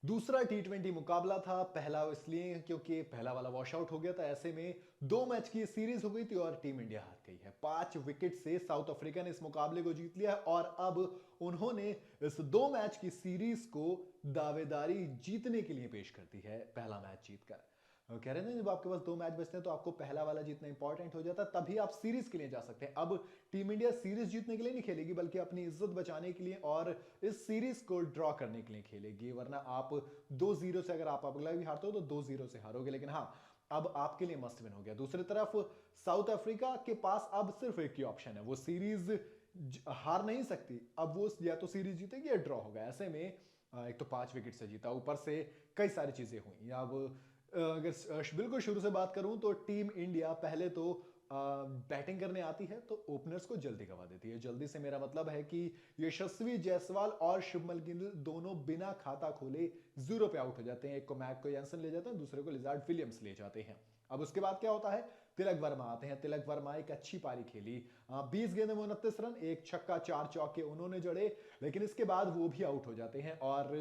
दूसरा टी20 मुकाबला था। पहला इसलिए क्योंकि पहला वाला वॉश आउट हो गया था। ऐसे में 2 मैच की सीरीज हो गई थी और टीम इंडिया हार गई है। 5 विकेट से साउथ अफ्रीका ने इस मुकाबले को जीत लिया है और अब उन्होंने इस 2 मैच की सीरीज को दावेदारी जीतने के लिए पेश कर दी है, पहला मैच जीतकर। कह रहे हैं जब आपके पास 2 मैच बचते हैं तो आपको पहला वाला जीतना इंपॉर्टेंट हो जाता है, तभी आप सीरीज के लिए जा सकते हैं। अब टीम इंडिया सीरीज जीतने के लिए नहीं खेलेगी बल्कि अपनी इज्जत बचाने के लिए और इस सीरीज को ड्रॉ करने के लिए खेलेगी। वरना आप 2-0 से, अगर आप अगला भी हारते हो तो 2-0 से हारोगे। लेकिन हाँ, अब आपके लिए मस्ट विन हो गया। दूसरी तरफ साउथ अफ्रीका के पास अब सिर्फ एक ही ऑप्शन है, वो सीरीज हार नहीं सकती। अब वो या तो सीरीज जीतेगी या ड्रॉ होगा। ऐसे में एक तो 5 विकेट से जीता, ऊपर से कई सारी चीजें हुई। अब अगर बिल्कुल शुरू से बात करूं तो टीम इंडिया पहले तो बैटिंग करने आती है तो ओपनर्स को जल्दी गवा देती है। जल्दी से मेरा मतलब है कि यशस्वी जायसवाल और शुभमन गिल दोनों बिना खाता खोले 0 पे आउट हो जाते हैं। एक को मैक को यानसन ले जाते हैं, दूसरे को लिजार्ड विलियम्स ले जाते हैं। अब उसके बाद क्या होता है, तिलक वर्मा आते हैं। तिलक वर्मा एक अच्छी पारी खेली, 20 गेंदों में 29 रन, एक छक्का 4 चौके उन्होंने जड़े। लेकिन इसके बाद वो भी आउट हो जाते हैं और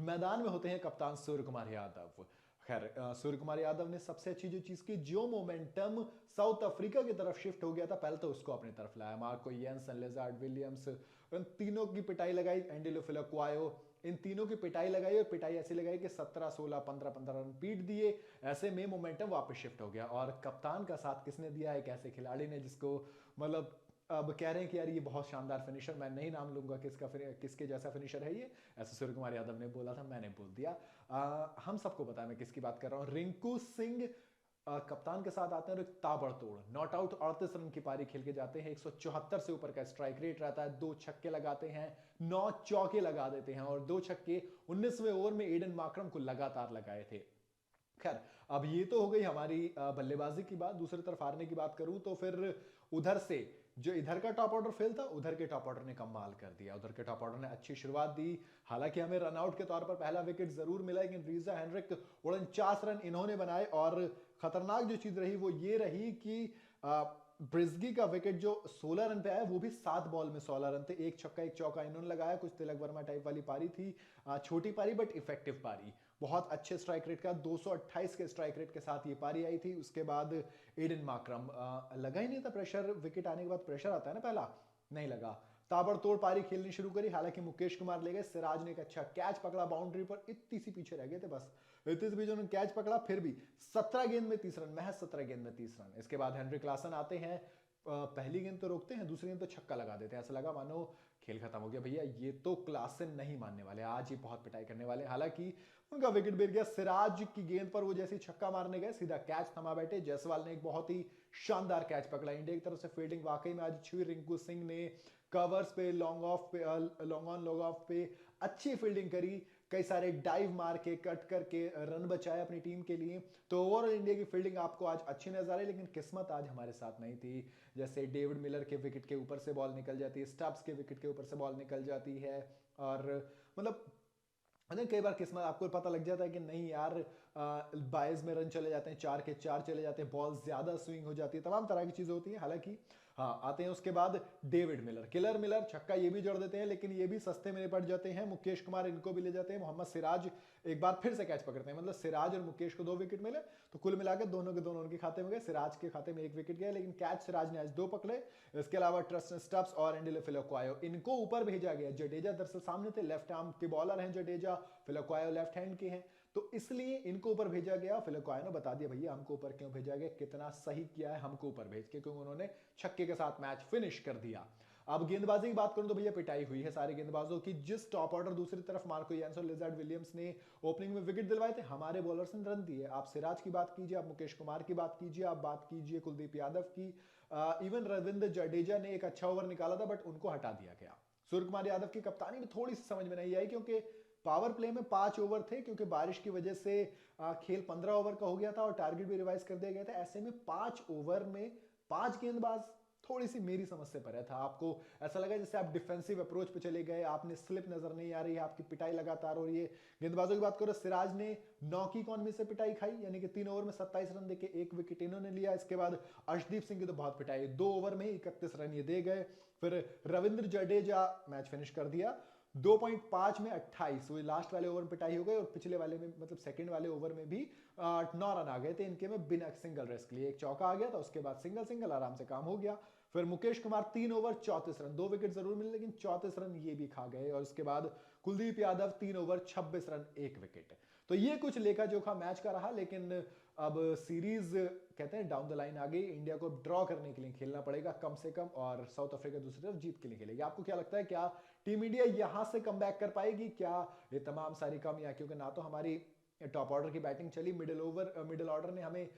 मैदान में होते हैं कप्तान सूर्य कुमार यादव। खैर, सूर्य कुमार यादव ने सबसे अच्छी जो चीज की, जो मोमेंटम साउथ अफ्रीका की तरफ शिफ्ट हो गया था, पहले तो उसको अपनी तरफ लाया। मार्को येंसन, लिजार्ड विलियम्स, इन तीनों की पिटाई लगाई। एंडिलो फिलक्वायो, इन तीनों की पिटाई लगाई और पिटाई ऐसी लगाई कि 17, 16, 15, 15 रन पीट दिए। ऐसे में मोमेंटम वापस शिफ्ट हो गया और कप्तान का साथ किसने दिया, एक ऐसे खिलाड़ी ने जिसको मतलब अब कह रहे हैं कि यार ये बहुत शानदार फिनिशर, मैं नहीं नाम लूंगा किसके जैसा फिनिशर है ये, ऐसे सूर्य कुमार यादव ने बोला था, मैंने बोल दिया। हम सबको पता है मैं किसकी बात कर रहा हूं। रिंकू सिंह कप्तान के साथ आते हैं और एक ताबड़तोड़ नॉट आउट 38 रन की पारी खेल के जाते हैं। 174 से ऊपर का स्ट्राइक रेट रहता है। 2 छक्के लगाते हैं, 9 चौके लगा देते हैं और 2 छक्के 19वें ओवर में एडन मार्करम को लगातार लगाए थे। खैर, अब ये तो हो गई हमारी बल्लेबाजी की बात। दूसरी तरफ हारने की बात करूं तो फिर उधर से जो इधर का टॉप ऑर्डर फेल था, उधर के टॉप ऑर्डर ने कमाल कर दिया। उधर के टॉप ऑर्डर ने अच्छी शुरुआत दी। हालांकि हमें रनआउट के तौर पर पहला विकेट जरूर मिला, लेकिन रीजा हेनरिक 49 रन इन्होंने बनाए। और खतरनाक जो चीज रही वो ये रही कि ब्रिस्गी का विकेट जो 16 रन पे आया, वो भी 7 बॉल में 16 रन थे। एक छक्का एक चौका इन्होंने लगाया। कुछ तिलक वर्मा टाइप वाली पारी थी, छोटी पारी बट इफेक्टिव पारी। बहुत अच्छे स्ट्राइक रेट का 228 के स्ट्राइक रेट के साथ ये पारी आई थी। उसके बाद एडन मार्करम, लगा ही नहीं था प्रेशर। विकेट आने के बाद प्रेशर आता है ना, पहला नहीं लगा। ताबड़तोड़ पारी खेलनी शुरू करी। हालांकि मुकेश कुमार ले गए, सिराज ने एक अच्छा कैच पकड़ा बाउंड्री पर, इतनी सी पीछे रह गए थे बस। इतनी सी पीछे उन्होंने कैच पकड़ा, फिर भी 17 गेंद में 30 रन, महज 17 गेंद में 30 रन। इसके बाद हेनरी क्लासन आते हैं। पहली गेंद तो रोकते हैं, दूसरी गेंद तो छक्का लगा देते हैं। ऐसा लगा मानो खेल खत्म हो गया, भैया ये तो क्लासन नहीं मानने वाले, आज ही बहुत पिटाई करने वाले। हालांकि उनका विकेट गिर गया। सिराज की गेंद पर वो जैसे छक्का मारने गए, सीधा कैच थमा बैठे। जायसवाल ने एक बहुत ही शानदार कैच पकड़ा। इंडिया की तरफ से फील्डिंग वाकई में आज अच्छी हुई। रिंकू सिंह ने कवर्स पे, लॉन्ग ऑफ पे, लॉन्ग ऑन लॉन्ग ऑफ पे अच्छी फील्डिंग करी। कई सारे डाइव मार के, कट करके रन बचाए अपनी टीम के लिए। तो ओवरऑल इंडिया की फील्डिंग आपको आज अच्छी नजर आ रही, लेकिन किस्मत आज हमारे साथ नहीं थी। जैसे डेविड मिलर के विकेट के ऊपर से बॉल निकल जाती है, स्टब्स के विकेट के ऊपर से बॉल निकल जाती है। और मतलब कई बार किस्मत आपको पता लग जाता है कि नहीं यार, 22 में रन चले जाते हैं, 4 के 4 चले जाते हैं, बॉल ज्यादा स्विंग हो जाती है, तमाम तरह की चीजें होती हैं। हालांकि हाँ, आते हैं उसके बाद डेविड मिलर, किलर मिलर, छक्का ये भी जड़ देते हैं, लेकिन ये भी सस्ते में निपट जाते हैं। मुकेश कुमार इनको भी ले जाते हैं। मोहम्मद सिराज एक बार फिर से कैच पकड़ते हैं। मतलब सिराज और मुकेश को 2 विकेट मिले, तो कुल मिलाकर दोनों के दोनों उनके खाते में गए। सिराज के खाते में 1 विकेट गया, लेकिन कैच सिराज ने आज 2 पकड़े। इसके अलावा ट्रस्टन स्टब्स और एंडिले फिलक्वायो, इनको ऊपर भेजा गया। जडेजा दरअसल सामने थे, लेफ्ट आर्म के बॉलर हैं जडेजा, फिलक्वायो लेफ्ट हैंड के हैं, तो इसलिए इनको ऊपर भेजा गया। फिलक्वायो ने बता दिया भैया हमको ऊपर क्यों भेजा गया, कितना सही किया है हमको ऊपर भेज के, क्योंकि उन्होंने छक्के के साथ मैच फिनिश कर दिया। अब गेंदबाजी की बात करूं तो भैया पिटाई हुई है सारे गेंदबाजों की। जिस टॉप ऑर्डर, दूसरी तरफ मार्को यान्स और लिजार्ड विलियम्स ने ओपनिंग में विकेट दिलवाए थे, हमारे बॉलर्स ने रन दिए। आप सिराज की बात कीजिए, आप मुकेश कुमार की बात कीजिए, आप बात कीजिए कुलदीप यादव की, इवन रविंद्र जडेजा ने एक अच्छा ओवर निकाला था बट उनको हटा दिया गया। सूर्य कुमार यादव की कप्तानी में थोड़ी सी समझ में नहीं आई, क्योंकि पावर प्ले में 5 ओवर थे, क्योंकि बारिश की वजह से खेल 15 ओवर का हो गया था और टारगेट भी रिवाइज कर दिया गया था। ऐसे में 5 ओवर में 5 गेंदबाज, थोड़ी सी मेरी समझ से परे था। आपको ऐसा लगा जैसे आप डिफेंसिव अप्रोच पे चले गए, आपने स्लिप नजर नहीं आ रही है, आपकी पिटाई लगातार हो रही है। गेंदबाजों की बात करो, सिराज ने 9 की इकॉनमी से पिटाई खाई, यानी कि 3 ओवर में 27 रन देके 1 विकेट इन्होंने लिया। इसके बाद अर्शदीप सिंह की तो बहुत पिटाई, 2 ओवर में ही 31 रन ये दे गए। फिर रविंद्र जडेजा मैच फिनिश कर दिया। 2.5 में 28, वो लास्ट वाले ओवर में पिटाई हो गई और पिछले वाले में मतलब सेकंड वाले ओवर में भी 9 रन आ गए थे इनके में बिना सिंगल रेस्ट के लिए। एक चौका आ गया था, उसके बाद सिंगल सिंगल आराम से काम हो गया। फिर Mukesh Kumar 3 over 34 run, 2 wicket जरूर मिले लेकिन 34 रन ये भी खा गए। और उसके बाद Kuldeep Yadav 3 over 26 run 1 wicket. तो ये कुछ लेखा जोखा मैच का रहा, लेकिन अब सीरीज कहते हैं डाउन द लाइन आ गई। इंडिया को ड्रॉ करने के लिए खेलना पड़ेगा कम से कम, और साउथ अफ्रीका दूसरी तरफ जीत के लिए खेलेगी। आपको क्या लगता है, क्या टीम इंडिया यहां से कम कर पाएगी क्या ये तमाम सारी कमियां? क्योंकि ना तो हमारी टॉप ऑर्डर की बैटिंग चली, मिडिल ऑर्डर ने हमें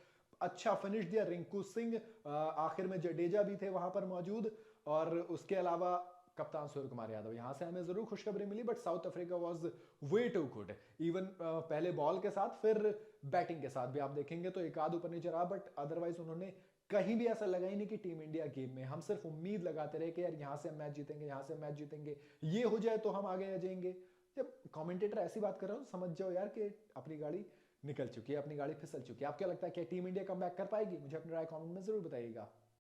अच्छा फिनिश दिया। रिंकू सिंह, आखिर में जडेजा भी थे वहां पर मौजूद, और उसके अलावा कप्तान सूर्य कुमार यादव। यहां से हमें जरूर खुशखबरी मिली, but South Africa was way too good. Even पहले बॉल के साथ फिर बैटिंग के साथ भी आप देखेंगे तो एक आध ऊपर नीचे रहा, बट अदरवाइज उन्होंने कहीं भी ऐसा लगा ही नहीं कि टीम इंडिया गेम में। हम सिर्फ उम्मीद लगाते रहे कि यार यहाँ से हम मैच जीतेंगे, यहाँ से मैच जीतेंगे, ये हो जाए तो हम आगे आ जाएंगे। जब कमेंटेटर ऐसी बात कर रहा हो समझ जाओ यार कि अपनी गाड़ी निकल चुकी है, अपनी गाड़ी फिसल चुकी है। आप क्या लगता है कि टीम इंडिया कम कर पाएगी? मुझे अपनी राय कमेंट में जरूर बताइएगा।